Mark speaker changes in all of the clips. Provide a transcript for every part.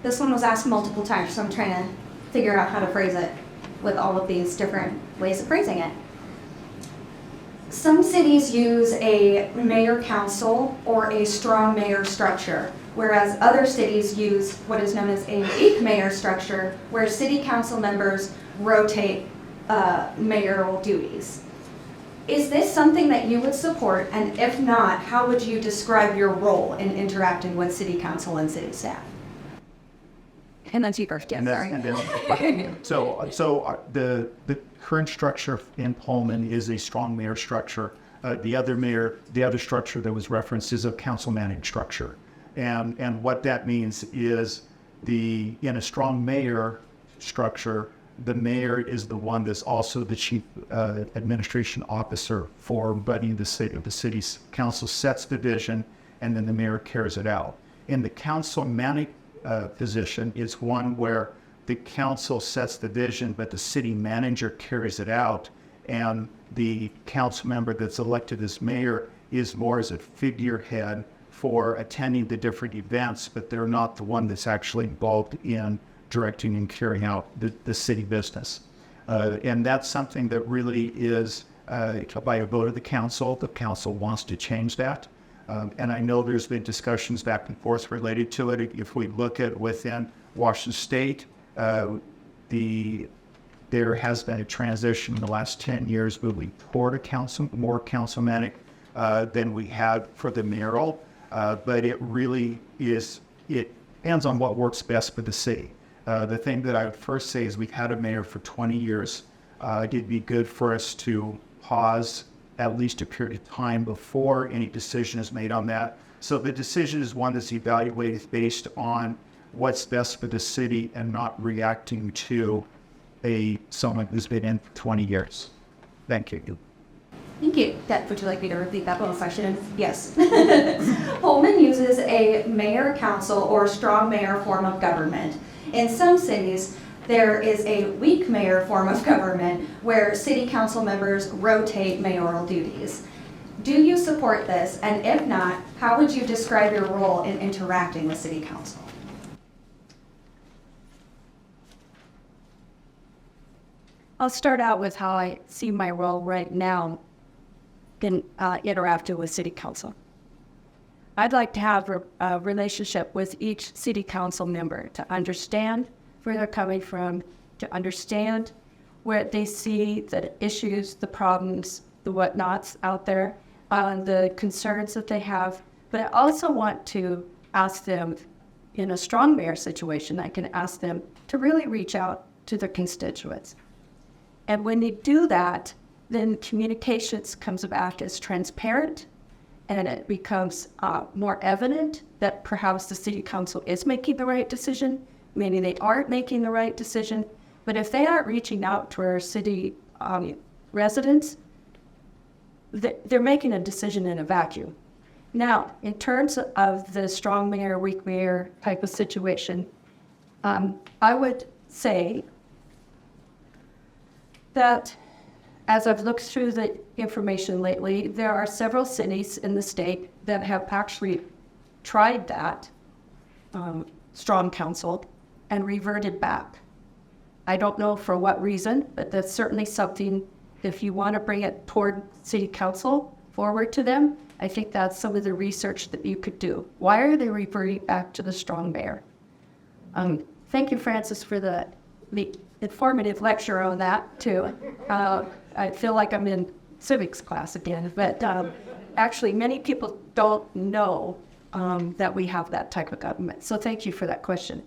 Speaker 1: This one was asked multiple times, so I'm trying to figure out how to phrase it with all of these different ways of phrasing it. Some cities use a mayor-council or a strong mayor structure, whereas other cities use what is known as a weak mayor structure, where city council members rotate mayoral duties. Is this something that you would support, and if not, how would you describe your role in interacting with city council and city staff? And that's you first, yes, sorry.
Speaker 2: So the current structure in Pullman is a strong mayor structure. The other structure that was referenced is a council managed structure. And what that means is in a strong mayor structure, the mayor is the one that's also the chief administration officer for running the city. The city's council sets the vision, and then the mayor carries it out. In the council managed position is one where the council sets the vision, but the city manager carries it out, and the council member that's elected as mayor is more as a figurehead for attending the different events, but they're not the one that's actually involved in directing and carrying out the city business. And that's something that really is by a vote of the council. The council wants to change that. And I know there's been discussions back and forth related to it. If we look at within Washington State, there has been a transition in the last 10 years moving toward more councilmanic than we had for the mayoral. But it really is, it depends on what works best for the city. The thing that I would first say is we've had a mayor for 20 years. It'd be good for us to pause at least a period of time before any decision is made on that. So the decision is one that's evaluated based on what's best for the city and not reacting to someone who's been in for 20 years. Thank you.
Speaker 1: Thank you. Would you like me to repeat that whole question? Yes. Pullman uses a mayor-council or strong mayor form of government. In some cities, there is a weak mayor form of government where city council members rotate mayoral duties. Do you support this? And if not, how would you describe your role in interacting with city council?
Speaker 3: I'll start out with how I see my role right now in interacting with city council. I'd like to have a relationship with each city council member to understand where they're coming from, to understand where they see the issues, the problems, the whatnots out there, the concerns that they have. But I also want to ask them, in a strong mayor situation, I can ask them to really reach out to their constituents. And when they do that, then communications comes back as transparent, and it becomes more evident that perhaps the city council is making the right decision, maybe they aren't making the right decision. But if they aren't reaching out to our city residents, they're making a decision in a vacuum. Now, in terms of the strong mayor, weak mayor type of situation, I would say that as I've looked through the information lately, there are several cities in the state that have actually tried that strong council and reverted back. I don't know for what reason, but that's certainly something, if you want to bring it toward city council forward to them, I think that's some of the research that you could do. Why are they reverting back to the strong mayor? Thank you, Francis, for the informative lecture on that, too. I feel like I'm in civics class again, but actually many people don't know that we have that type of government. So thank you for that question.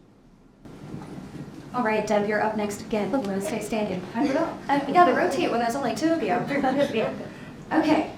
Speaker 1: All right, Deb, you're up next again. You want to stay standing? I don't know. You got to rotate when there's only two of you. Okay.